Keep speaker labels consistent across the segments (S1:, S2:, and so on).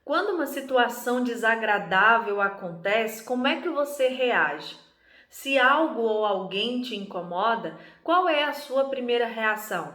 S1: Quando uma situação desagradável acontece, como é que você reage? Se algo ou alguém te incomoda, qual é a sua primeira reação?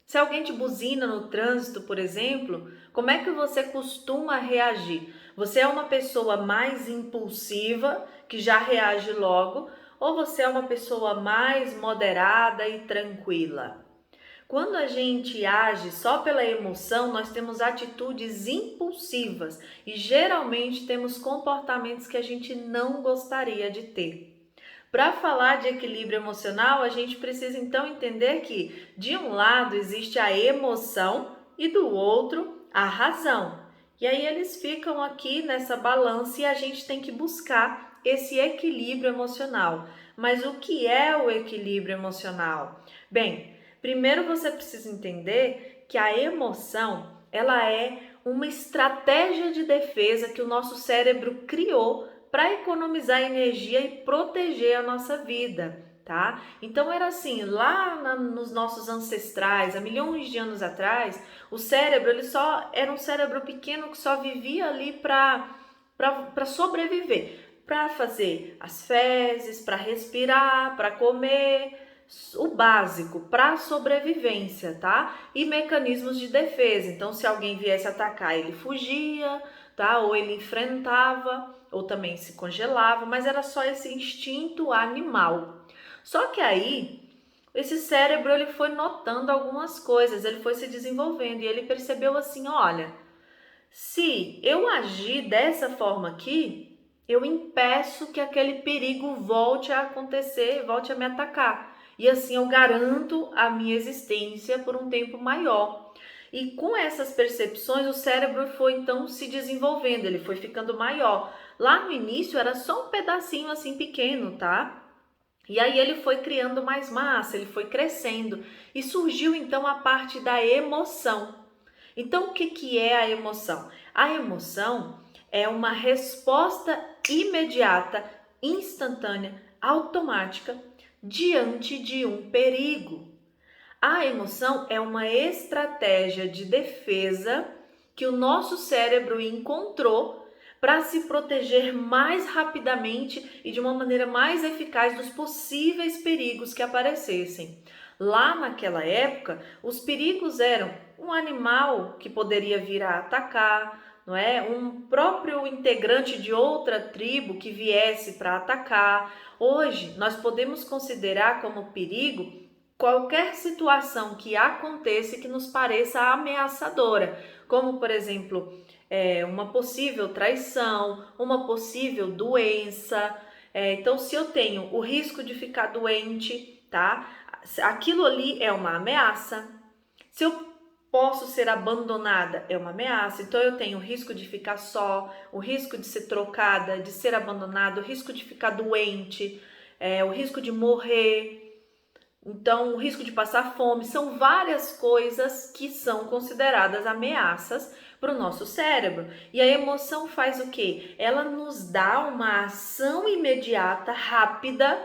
S1: Se alguém te buzina no trânsito, por exemplo, como é que você costuma reagir? Você é uma pessoa mais impulsiva, que já reage logo, ou você é uma pessoa mais moderada e tranquila? Quando a gente age só pela emoção, nós temos atitudes impulsivas e geralmente temos comportamentos que a gente não gostaria de ter. Para falar de equilíbrio emocional, a gente precisa então entender que, de um lado, existe a emoção e do outro, a razão. E aí eles ficam aqui nessa balança e a gente tem que buscar esse equilíbrio emocional. Mas o que é o equilíbrio emocional? Bem, primeiro você precisa entender que a emoção, ela é uma estratégia de defesa que o nosso cérebro criou para economizar energia e proteger a nossa vida, tá? Então era assim, nos nossos ancestrais, há milhões de anos atrás, o cérebro, ele só era um cérebro pequeno que só vivia ali para sobreviver, para fazer as fezes, para respirar, para comer, o básico para sobrevivência, tá? E mecanismos de defesa. Então, se alguém viesse atacar, ele fugia, tá? Ou ele enfrentava, ou também se congelava, mas era só esse instinto animal. Só que aí, esse cérebro ele foi notando algumas coisas, ele foi se desenvolvendo e ele percebeu assim, olha, se eu agir dessa forma aqui, eu impeço que aquele perigo volte a acontecer, volte a me atacar. E assim eu garanto a minha existência por um tempo maior. E com essas percepções, o cérebro foi então se desenvolvendo, ele foi ficando maior. Lá no início era só um pedacinho assim pequeno, tá? E aí ele foi criando mais massa, ele foi crescendo. E surgiu então a parte da emoção. Então, o que é a emoção? A emoção é uma resposta imediata, instantânea, automática diante de um perigo. A emoção é uma estratégia de defesa que o nosso cérebro encontrou para se proteger mais rapidamente e de uma maneira mais eficaz dos possíveis perigos que aparecessem. Lá naquela época, os perigos eram um animal que poderia vir a atacar, não é? Um próprio integrante de outra tribo que viesse para atacar. Hoje, nós podemos considerar como perigo qualquer situação que aconteça e que nos pareça ameaçadora, como por exemplo, uma possível traição, uma possível doença. Então, se eu tenho o risco de ficar doente, tá? Aquilo ali é uma ameaça. Se eu posso ser abandonada, é uma ameaça. Então, eu tenho o risco de ficar só, o risco de ser trocada, de ser abandonada, o risco de ficar doente, o risco de morrer. Então, o risco de passar fome, são várias coisas que são consideradas ameaças para o nosso cérebro. E a emoção faz o quê? Ela nos dá uma ação imediata, rápida,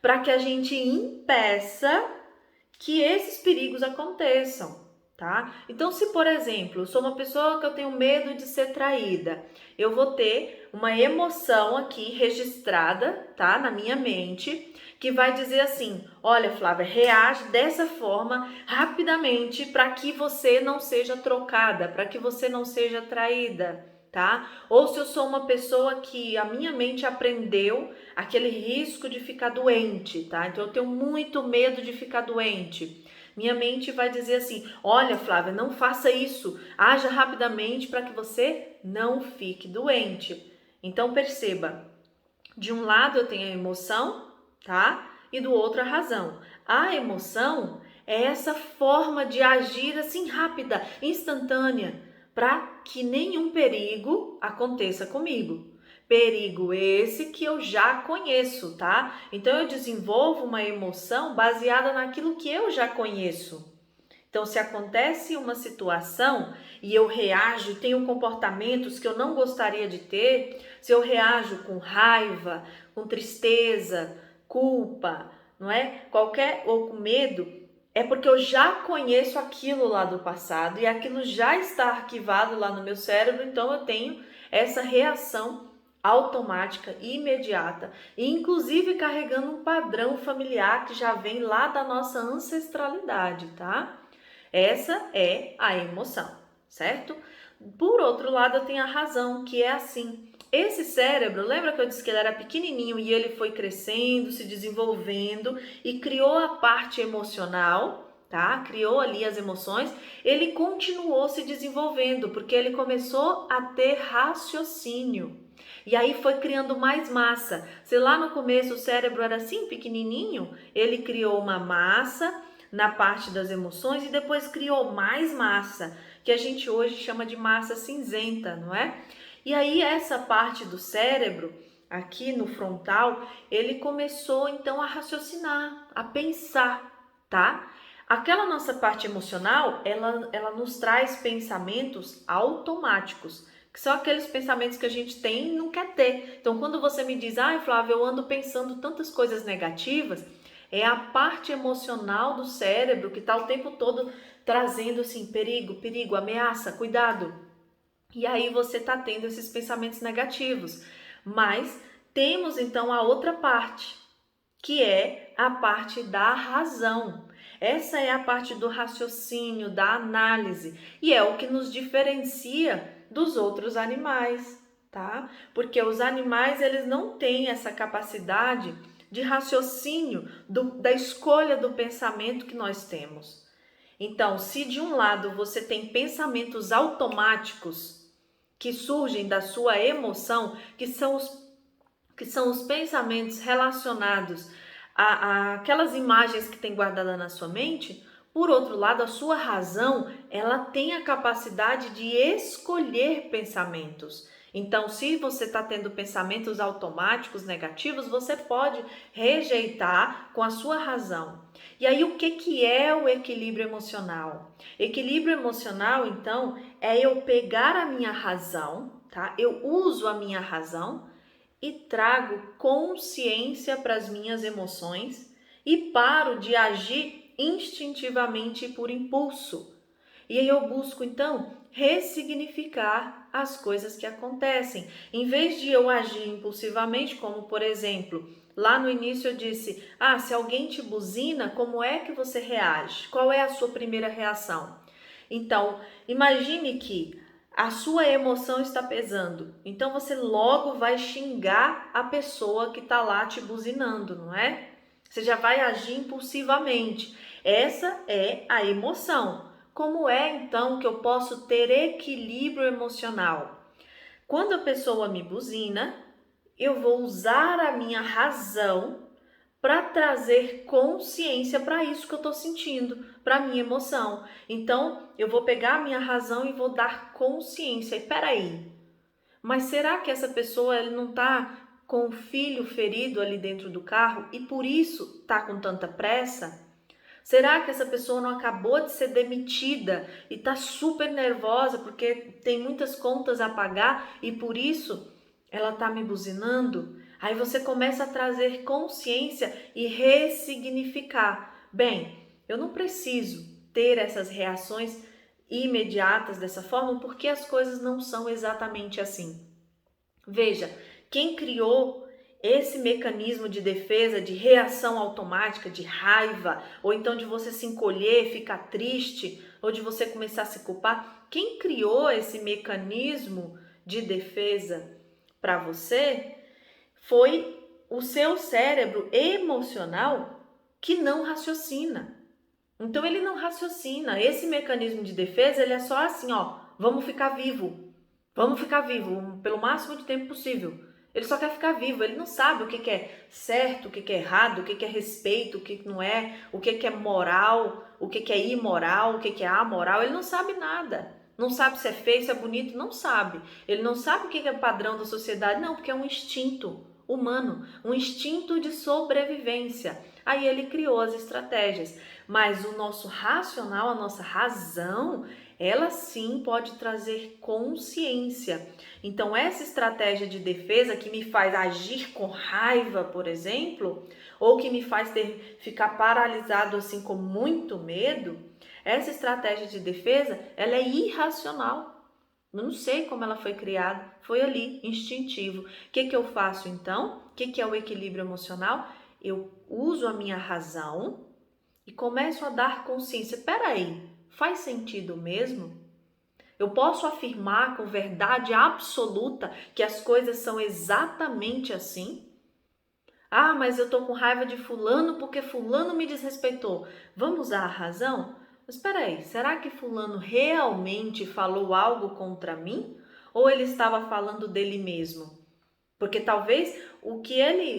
S1: para que a gente impeça que esses perigos aconteçam, tá? Então, se por exemplo, eu sou uma pessoa que eu tenho medo de ser traída, eu vou ter uma emoção aqui registrada, tá, na minha mente, que vai dizer assim: olha, Flávia, reage dessa forma rapidamente para que você não seja trocada, para que você não seja traída, tá? Ou se eu sou uma pessoa que a minha mente aprendeu aquele risco de ficar doente, tá? Então eu tenho muito medo de ficar doente. Minha mente vai dizer assim: olha, Flávia, não faça isso, haja rapidamente para que você não fique doente. Então perceba, de um lado eu tenho a emoção, tá? E do outro a razão. A emoção é essa forma de agir assim rápida, instantânea, para que nenhum perigo aconteça comigo. Perigo esse que eu já conheço, tá? Então eu desenvolvo uma emoção baseada naquilo que eu já conheço. Então, se acontece uma situação e eu reajo, tenho comportamentos que eu não gostaria de ter, se eu reajo com raiva, com tristeza, culpa, não é? Qualquer ou com medo, é porque eu já conheço aquilo lá do passado e aquilo já está arquivado lá no meu cérebro, então eu tenho essa reação automática, imediata, e inclusive carregando um padrão familiar que já vem lá da nossa ancestralidade, tá? Essa é a emoção, certo? Por outro lado, eu tenho a razão, que é assim. Esse cérebro, lembra que eu disse que ele era pequenininho e ele foi crescendo, se desenvolvendo e criou a parte emocional, tá? Criou ali as emoções. Ele continuou se desenvolvendo porque ele começou a ter raciocínio. E aí foi criando mais massa. Se lá no começo o cérebro era assim, pequenininho, ele criou uma massa na parte das emoções e depois criou mais massa, que a gente hoje chama de massa cinzenta, não é? E aí essa parte do cérebro, aqui no frontal, ele começou então a raciocinar, a pensar, tá? Aquela nossa parte emocional, ela nos traz pensamentos automáticos, que são aqueles pensamentos que a gente tem e não quer ter. Então, quando você me diz, ai, Flávia, eu ando pensando tantas coisas negativas, é a parte emocional do cérebro que está o tempo todo trazendo assim, perigo, perigo, ameaça, cuidado. E aí você está tendo esses pensamentos negativos. Mas temos então a outra parte, que é a parte da razão. Essa é a parte do raciocínio, da análise, e é o que nos diferencia dos outros animais, tá? Porque os animais, eles não têm essa capacidade de raciocínio da escolha do pensamento que nós temos. Então, se de um lado você tem pensamentos automáticos que surgem da sua emoção, que são os pensamentos relacionados aquelas imagens que tem guardada na sua mente, por outro lado, a sua razão, ela tem a capacidade de escolher pensamentos. Então, se você está tendo pensamentos automáticos negativos, você pode rejeitar com a sua razão. E aí, o que é o equilíbrio emocional? Equilíbrio emocional, então, é eu pegar a minha razão, tá? Eu uso a minha razão e trago consciência para as minhas emoções e paro de agir instintivamente por impulso. E aí eu busco então ressignificar as coisas que acontecem. Em vez de eu agir impulsivamente, como por exemplo, lá no início eu disse: se alguém te buzina, como é que você reage? Qual é a sua primeira reação? Então, imagine que a sua emoção está pesando, então você logo vai xingar a pessoa que está lá te buzinando, não é? Você já vai agir impulsivamente. Essa é a emoção. Como é então que eu posso ter equilíbrio emocional? Quando a pessoa me buzina, eu vou usar a minha razão para trazer consciência para isso que eu estou sentindo, para a minha emoção. Então, eu vou pegar a minha razão e vou dar consciência. E peraí, mas será que essa pessoa ele não está com o filho ferido ali dentro do carro e por isso está com tanta pressa? Será que essa pessoa não acabou de ser demitida e está super nervosa porque tem muitas contas a pagar e por isso ela está me buzinando? Aí você começa a trazer consciência e ressignificar. Bem, eu não preciso ter essas reações imediatas dessa forma porque as coisas não são exatamente assim. Veja, quem criou esse mecanismo de defesa, de reação automática, de raiva, ou então de você se encolher, ficar triste, ou de você começar a se culpar, quem criou esse mecanismo de defesa para você foi o seu cérebro emocional que não raciocina. Então ele não raciocina. Esse mecanismo de defesa, ele é só assim, vamos ficar vivo. Vamos ficar vivo pelo máximo de tempo possível. Ele só quer ficar vivo, ele não sabe o que é certo, o que é errado, o que é respeito, o que não é, o que é moral, o que é imoral, o que é amoral, ele não sabe nada. Não sabe se é feio, se é bonito, não sabe. Ele não sabe o que é padrão da sociedade, não, porque é um instinto humano, um instinto de sobrevivência. Aí ele criou as estratégias. Mas o nosso racional, a nossa razão, ela sim pode trazer consciência. Então, essa estratégia de defesa que me faz agir com raiva, por exemplo, ou que me faz ficar paralisado assim com muito medo, essa estratégia de defesa, ela é irracional. Eu não sei como ela foi criada, foi ali, instintivo. O que eu faço então? O que é o equilíbrio emocional? Eu uso a minha razão e começo a dar consciência. Peraí, faz sentido mesmo? Eu posso afirmar com verdade absoluta que as coisas são exatamente assim? Ah, mas eu tô com raiva de fulano porque fulano me desrespeitou. Vamos usar a razão? Mas espera aí, será que fulano realmente falou algo contra mim? Ou ele estava falando dele mesmo? Porque talvez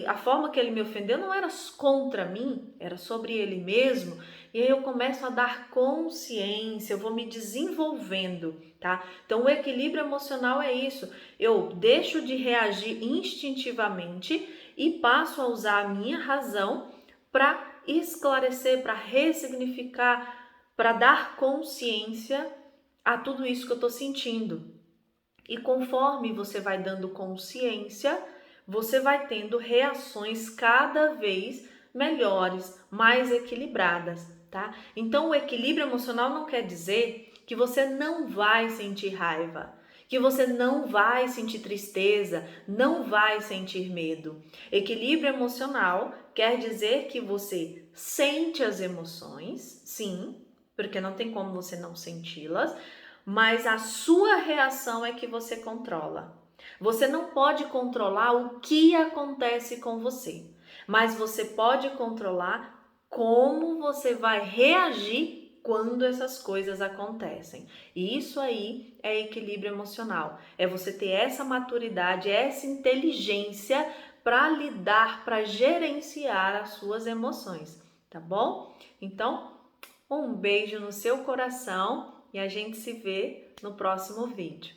S1: a forma que ele me ofendeu não era contra mim, era sobre ele mesmo. E aí eu começo a dar consciência, eu vou me desenvolvendo, tá? Então o equilíbrio emocional é isso. Eu deixo de reagir instintivamente e passo a usar a minha razão para esclarecer, para ressignificar, para dar consciência a tudo isso que eu estou sentindo. E conforme você vai dando consciência, você vai tendo reações cada vez melhores, mais equilibradas, tá? Então, o equilíbrio emocional não quer dizer que você não vai sentir raiva, que você não vai sentir tristeza, não vai sentir medo. Equilíbrio emocional quer dizer que você sente as emoções, sim, porque não tem como você não senti-las, mas a sua reação é que você controla. Você não pode controlar o que acontece com você, mas você pode controlar como você vai reagir quando essas coisas acontecem. E isso aí é equilíbrio emocional. É você ter essa maturidade, essa inteligência para lidar, para gerenciar as suas emoções, tá bom? Então, um beijo no seu coração e a gente se vê no próximo vídeo.